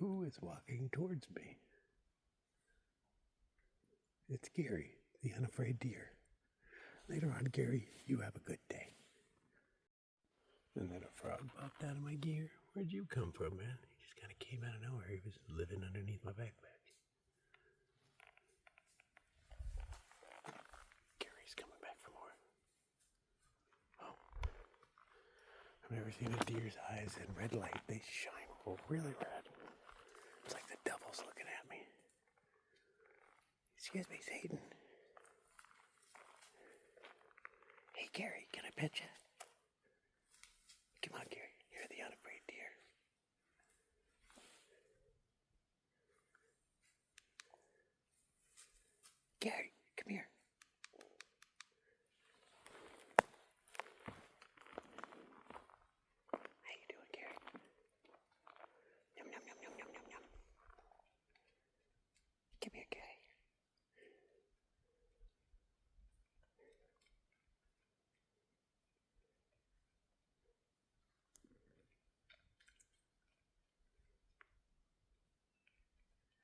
Who is walking towards me? It's Gary, the unafraid deer. Later on, Gary, you have a good day. And then a frog popped out of my gear. Where'd you come from, man? He just kind of came out of nowhere. He was living underneath my backpack. Gary's coming back for more. Oh. I've never seen a deer's eyes in red light. They shine really red. It's like the devil's looking at me. Excuse me, Satan. Hey, Gary, can I pet you? Come on, Gary. You're the unafraid deer. Gary, come here. How you doing, Gary? Yum, yum, yum, yum, yum, yum, yum. Come here, Gary.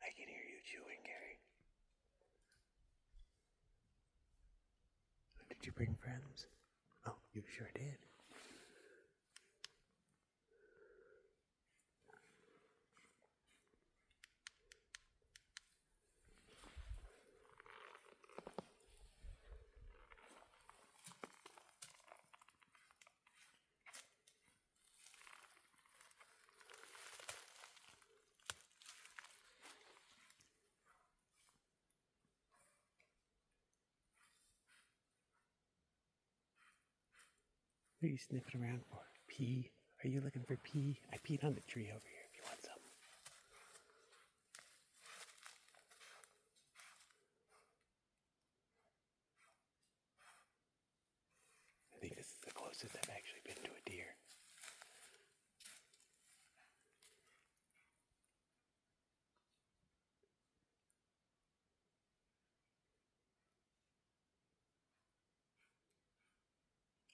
I can hear you chewing, Gary. Did you bring friends? Oh, you sure did. What are you sniffing around for? Pee? Are you looking for pee? I peed on the tree over here if you want some. I think this is the closest I've actually been to a deer.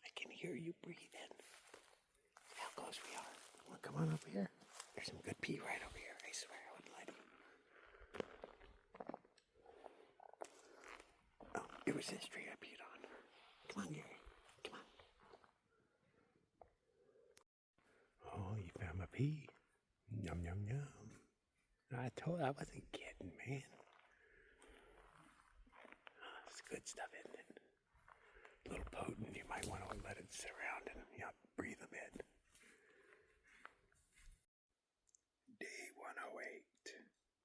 I can hear you breathing. How close we are. Well, come on over here. There's some good pee right over here. I swear I wouldn't lie to you. Oh, it was this tree I peed on. Come on, Gary. Come on. Oh, you found my pee. Yum, yum, yum. I told you I wasn't kidding, man. Oh, it's good stuff, isn't it? A little potent. You might want to let it sit around and breathe a bit. Day 108.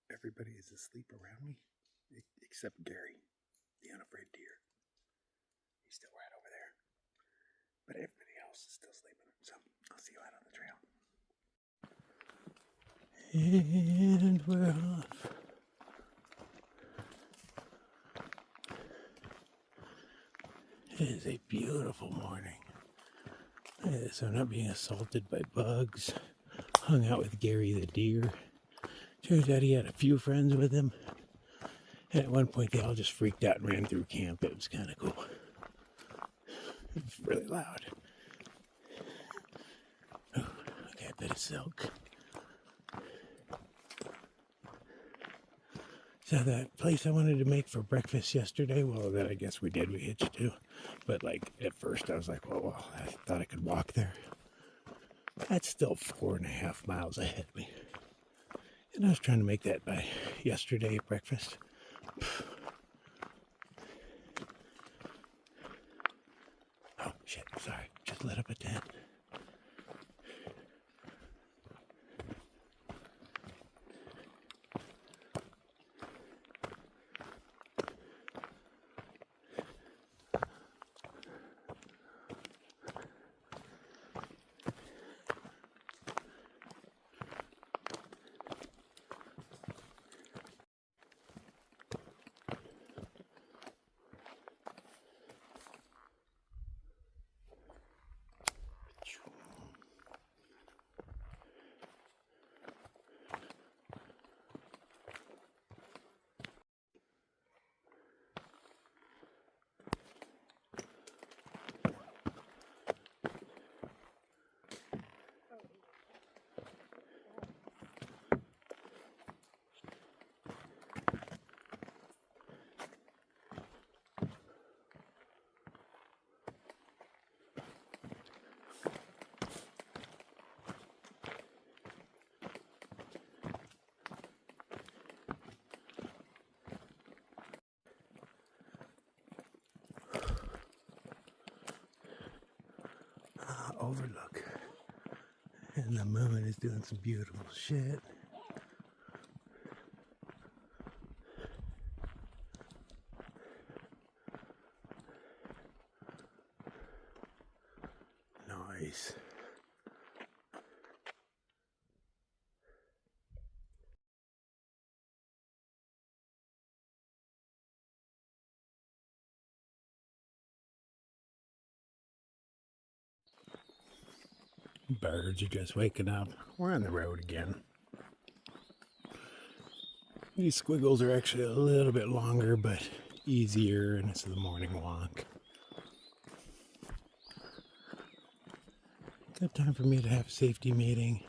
Everybody is asleep around me, except Gary, the unafraid deer. He's still right over there. But everybody else is still sleeping, so I'll see you out on the trail. And we're off. It is a beautiful morning. Look at this. I'm not being assaulted by bugs. Hung out with Gary the deer. Turns out he had a few friends with him. And at one point they all just freaked out and ran through camp. It was kind of cool. It was really loud. Oh, okay, a bit of silk. So that place I wanted to make for breakfast yesterday, well, that I guess we did. We hitched to. But like at first I was like, well, I thought I could walk there. That's still 4.5 miles ahead of me. And I was trying to make that by yesterday at breakfast. Oh, shit, sorry. Just lit up a tent. overlook. And the moon is doing some beautiful shit. Nice. Birds are just waking up. We're on the road again. These squiggles are actually a little bit longer, but easier, and it's the morning walk. Good time for me to have a safety meeting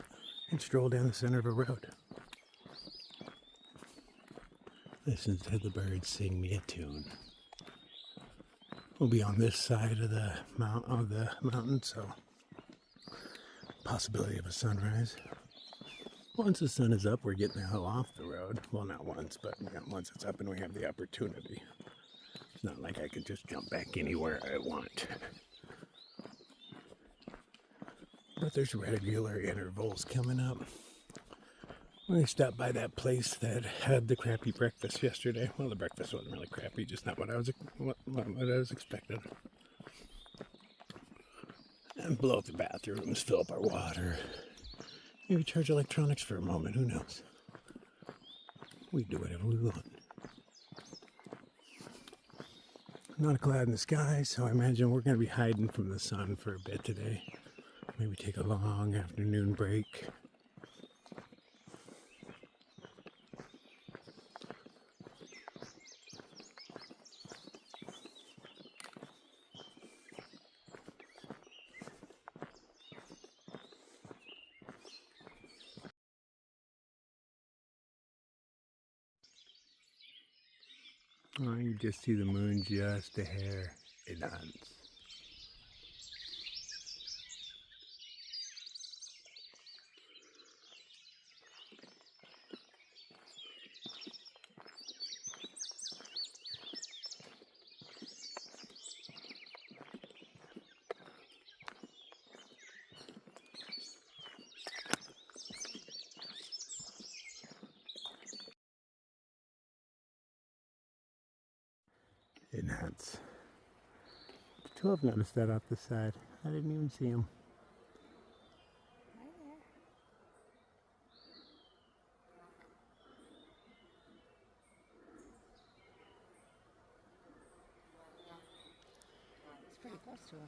and stroll down the center of a road. Listen to the birds sing me a tune. We'll be on this side of the mountain, so possibility of a sunrise. Once the sun is up, we're getting the hell off the road. Well, not once, but once it's up and we have the opportunity. It's not like I could just jump back anywhere I want. But there's regular intervals coming up. We stopped by that place that had the crappy breakfast yesterday. Well, the breakfast wasn't really crappy, just not what I was expecting. And blow up the bathrooms, fill up our water. Maybe charge electronics for a moment, who knows? We do whatever we want. Not a cloud in the sky, so I imagine we're going to be hiding from the sun for a bit today. Maybe take a long afternoon break. Oh, you just see the moon just a hair advance. Enhance. 12 noticed that off the side. I didn't even see him. It's pretty close to us.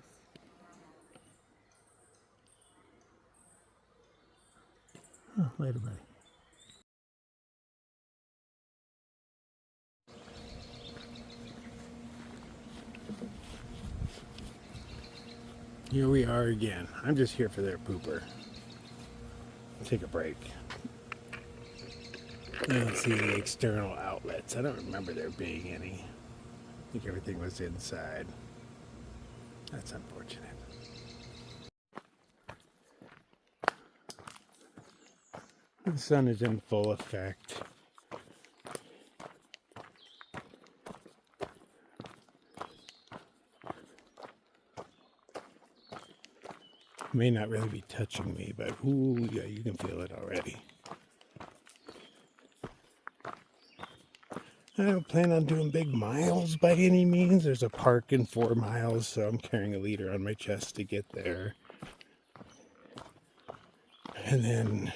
Oh, later, buddy. Here we are again. I'm just here for their pooper. Take a break. I don't see any external outlets. I don't remember there being any. I think everything was inside. That's unfortunate. The sun is in full effect. May not really be touching me, but ooh, yeah, you can feel it already. I don't plan on doing big miles by any means. There's a park in 4 miles, so I'm carrying a liter on my chest to get there. And then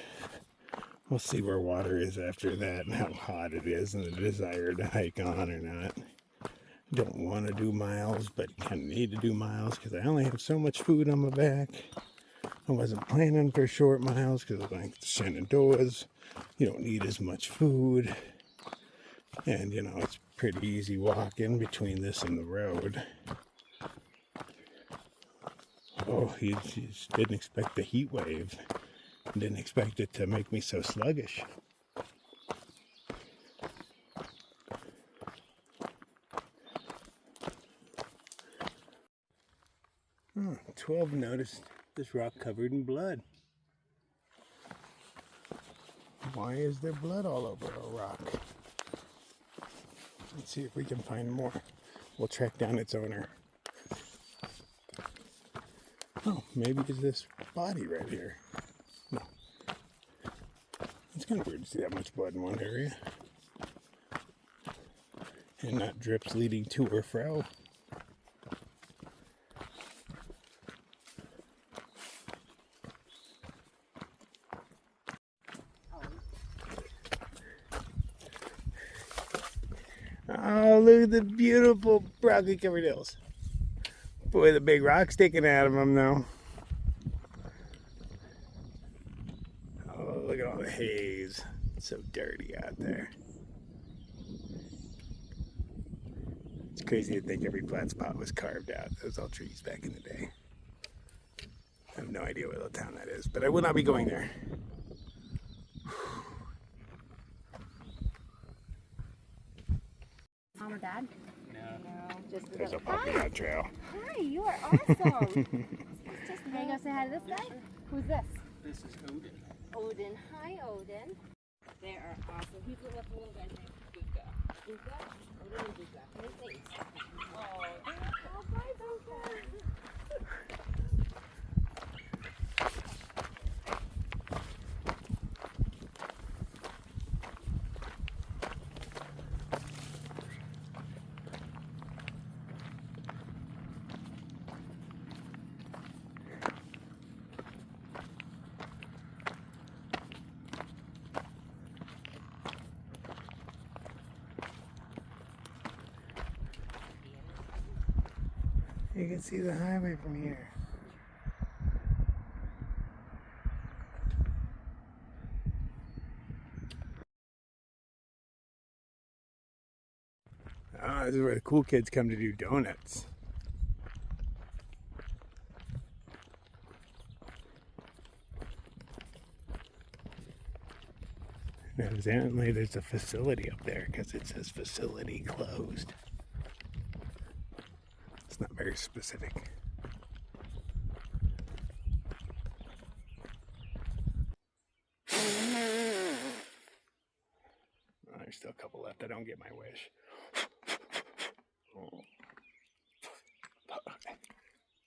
we'll see where water is after that and how hot it is and the desire to hike on or not. Don't want to do miles, but kind of need to do miles because I only have so much food on my back. I wasn't planning for short miles because like the Shenandoahs, you don't need as much food. And, you know, it's pretty easy walking between this and the road. Oh, you just didn't expect the heat wave. Didn't expect it to make me so sluggish. 12 noticed this rock covered in blood. Why is there blood all over a rock? Let's see if we can find more. We'll track down its owner. Oh, maybe it's this body right here. No. It's kind of weird to see that much blood in one area. And not drips leading to or fro. Oh, look at the beautiful broccoli covered hills. Boy, the big rock sticking out of them though. Oh, look at all the haze. It's so dirty out there. It's crazy to think every flat spot was carved out. Those all trees back in the day. I have no idea what little town that is, but I will not be going there. Mom or Dad? No. Just There's a puppy on trail. Hi, you are awesome. Can you go say hi to this guy? Who's this? This is Odin. Odin. Hi, Odin. They are awesome. He's with the little guy's name. Buka. Buka? Odin and Buka. Nice names. Oh, bye, Buka. You can see the highway from here. Ah, this is where the cool kids come to do donuts. And evidently there's a facility up there because it says facility closed. It's not very specific. Oh, there's still a couple left. I don't get my wish. Oh.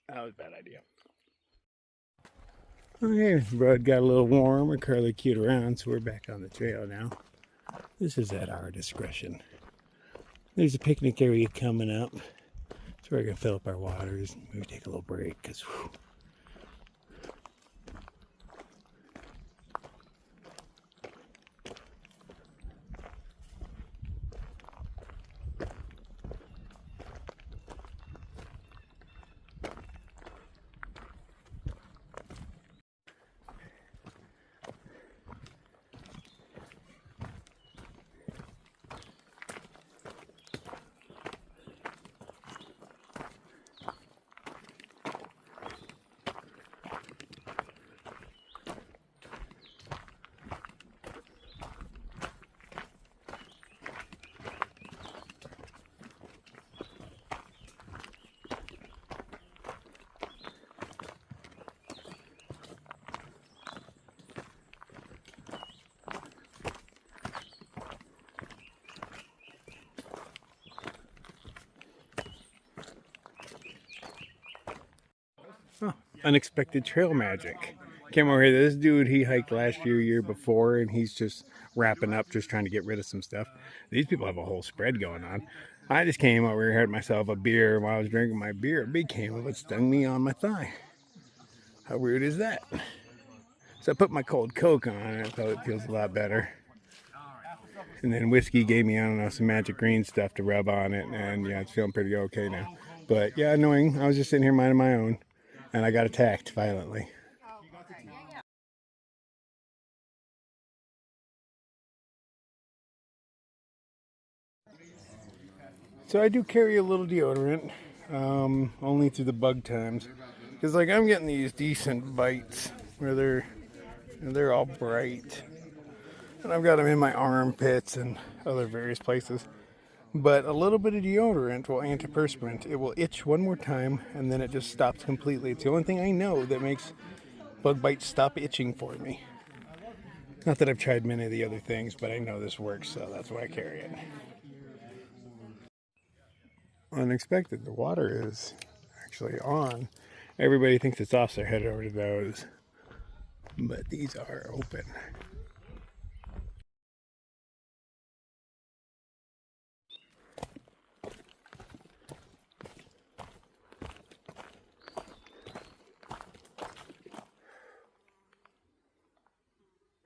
That was a bad idea. Okay, road got a little warm. We're curly cute around, so we're back on the trail now. This is at our discretion. There's a picnic area coming up. So we're going to fill up our waters and maybe take a little break because unexpected trail magic. Came over here. This dude, he hiked last year before, and he's just wrapping up, just trying to get rid of some stuff. These people have a whole spread going on. I just came over here, had myself a beer. While I was drinking my beer, a bee came up and stung me on my thigh. How weird is that? So I put my cold Coke on it, so it feels a lot better. And then whiskey gave me, I don't know, some magic green stuff to rub on it, and yeah, it's feeling pretty okay now. But yeah, annoying. I was just sitting here minding my own, and I got attacked violently. So I do carry a little deodorant, only through the bug times, because like I'm getting these decent bites where they're all bright, and I've got them in my armpits and other various places. But a little bit of deodorant will antiperspirant. It will itch one more time, and then it just stops completely. It's the only thing I know that makes bug bites stop itching for me. Not that I've tried many of the other things, but I know this works, so that's why I carry it. Unexpected, the water is actually on, Everybody thinks it's off, so they're headed over to those. But these are open.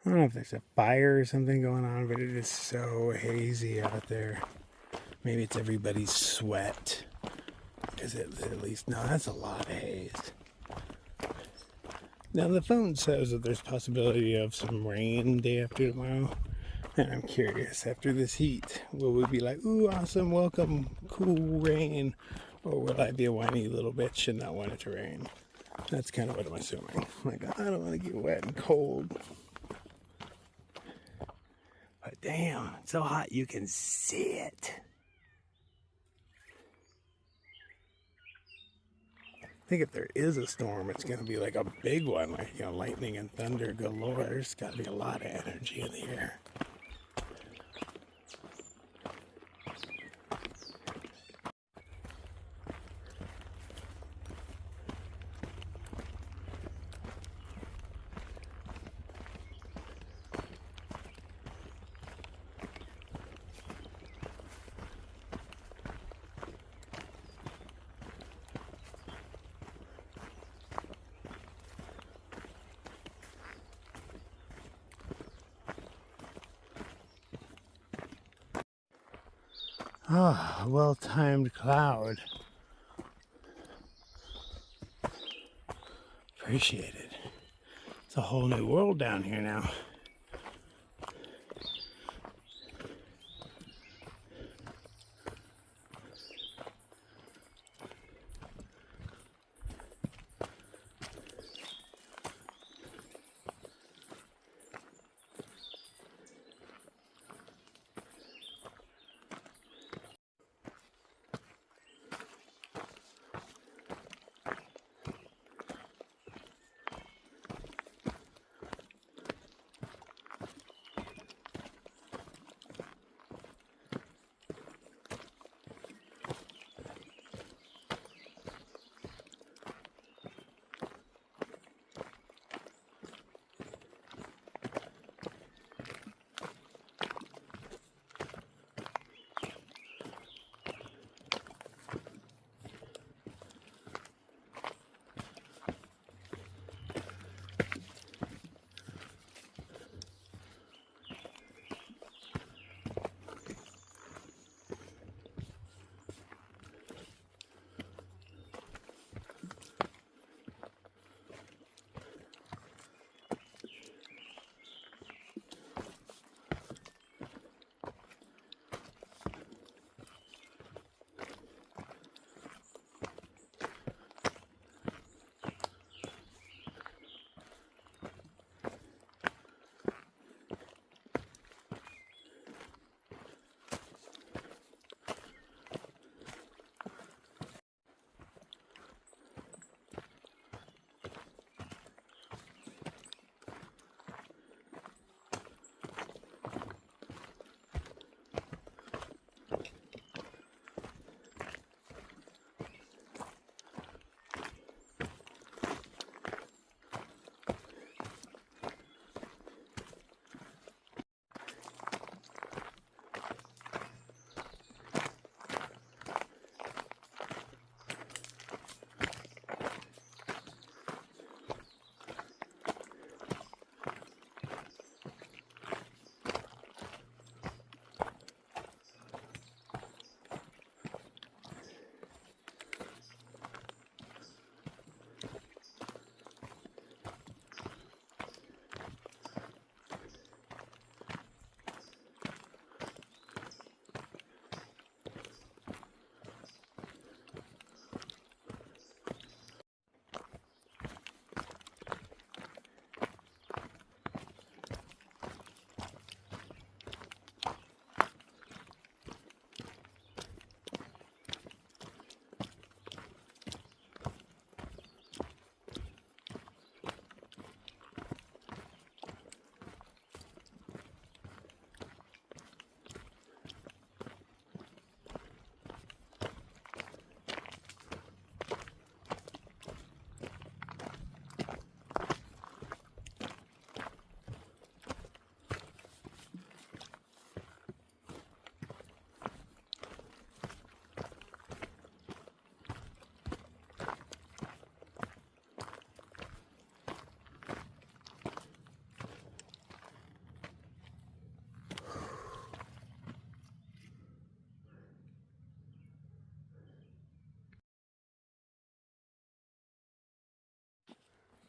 I don't know if there's a fire or something going on, but it is so hazy out there. Maybe it's everybody's sweat. Is it at least? No, that's a lot of haze. Now the phone says that there's possibility of some rain day after tomorrow. And I'm curious, after this heat, will we be like, ooh, awesome, welcome, cool rain? Or will I be a whiny little bitch and not want it to rain? That's kind of what I'm assuming. Like, I don't want to get wet and cold. But damn, it's so hot you can see it. I think if there is a storm, it's going to be like a big one, like, you know, lightning and thunder galore. There's got to be a lot of energy in the air. Ah, oh, well-timed cloud. Appreciate it. It's a whole new world down here now.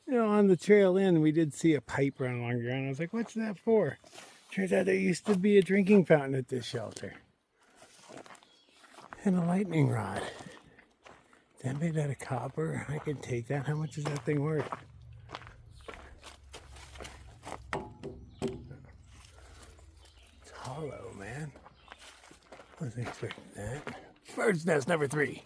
You know, on the trail in, we did see a pipe run along the ground. I was like, what's that for? Turns out there used to be a drinking fountain at this shelter. And a lightning rod. That made out of copper. I could take that. How much is that thing worth? It's hollow, man. Wasn't expecting that. Bird's nest number 3.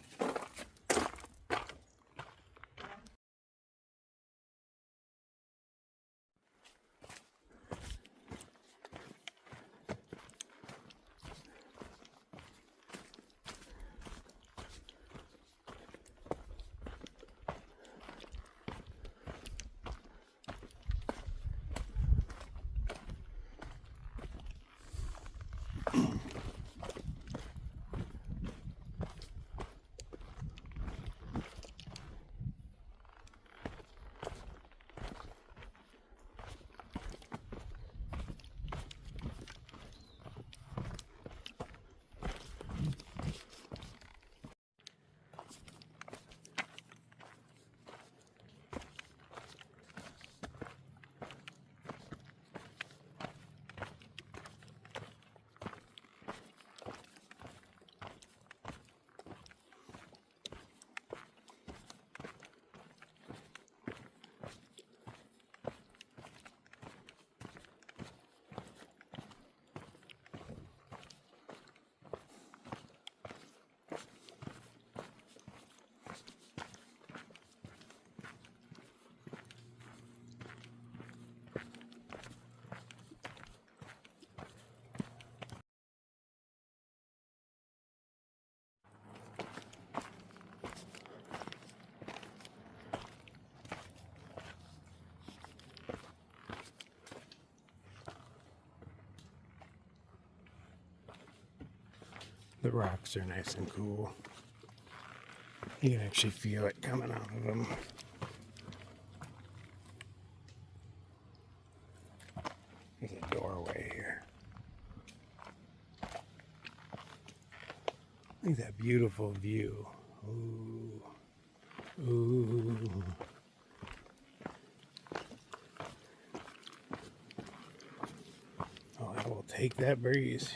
The rocks are nice and cool. You can actually feel it coming out of them. There's a doorway here. Look at that beautiful view. Ooh. Ooh. Oh, I will take that breeze.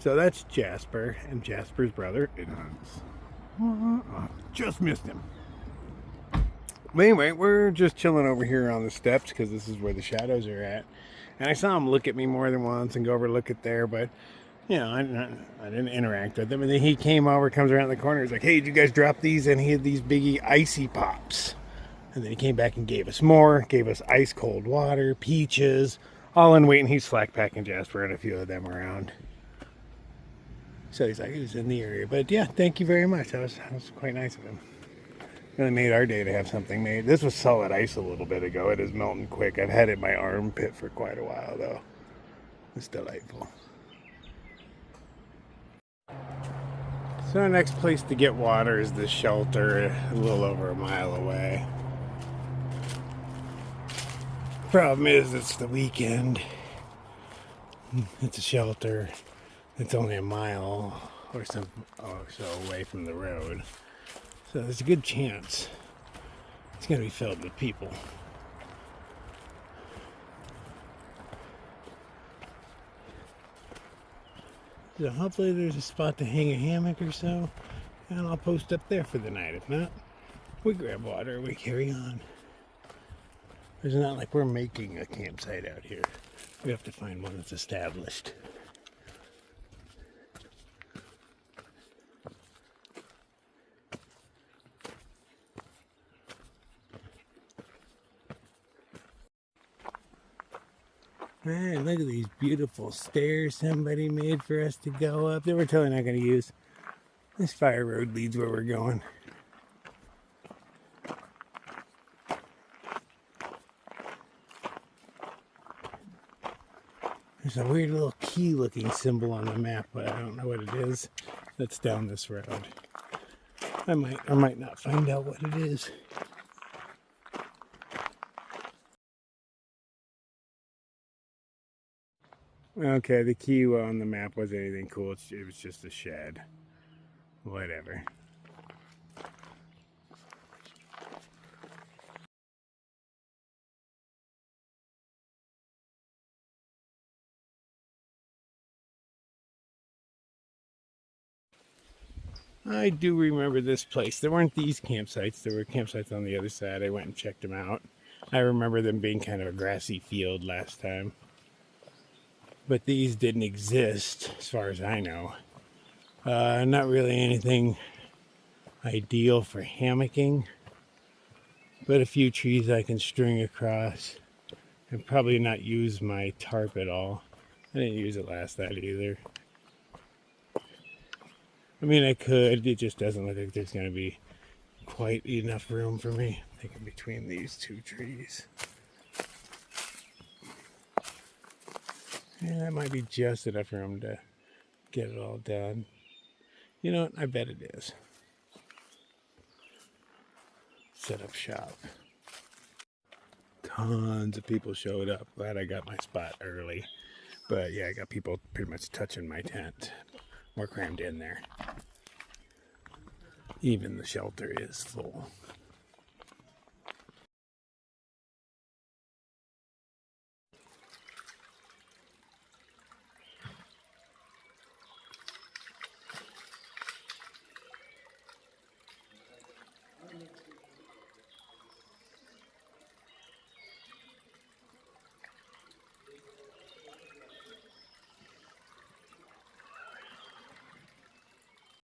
So that's Jasper and Jasper's brother. Just missed him. But anyway, we're just chilling over here on the steps because this is where the shadows are at. And I saw him look at me more than once and go over look at there, but you know, I didn't interact with him. And then he came over, comes around the corner. He's like, "Hey, did you guys drop these?" And he had these biggie icy pops. And then he came back and gave us more, gave us ice cold water, peaches, all in weight. And he's slack packing Jasper and a few of them around. So he's like, he was in the area. But yeah, thank you very much. That was quite nice of him. Really made our day to have something made. This was solid ice a little bit ago. It is melting quick. I've had it in my armpit for quite a while though. It's delightful. So our next place to get water is the shelter a little over a mile away. Problem is it's the weekend. It's a shelter. It's only a mile or so away from the road. So there's a good chance it's going to be filled with people. So hopefully there's a spot to hang a hammock or so, and I'll post up there for the night. If not, we grab water, we carry on. It's not like we're making a campsite out here. We have to find one that's established. Man, look at these beautiful stairs somebody made for us to go up that we're totally not going to use. This fire road leads where we're going. There's a weird little key looking symbol on the map, but I don't know what it is. That's down this road. I might or might not find out what it is. Okay, the key on the map wasn't anything cool. It was just a shed. Whatever. I do remember this place. There weren't these campsites. There were campsites on the other side. I went and checked them out. I remember them being kind of a grassy field last time. But these didn't exist, as far as I know. Not really anything ideal for hammocking, but a few trees I can string across, and probably not use my tarp at all. I didn't use it last night either. I mean, I could, it just doesn't look like there's going to be quite enough room for me. I'm thinking between these two trees. Yeah, that might be just enough room to get it all done. You know what? I bet it is. Set up shop. Tons of people showed up. Glad I got my spot early. But yeah, I got people pretty much touching my tent. More crammed in there. Even the shelter is full.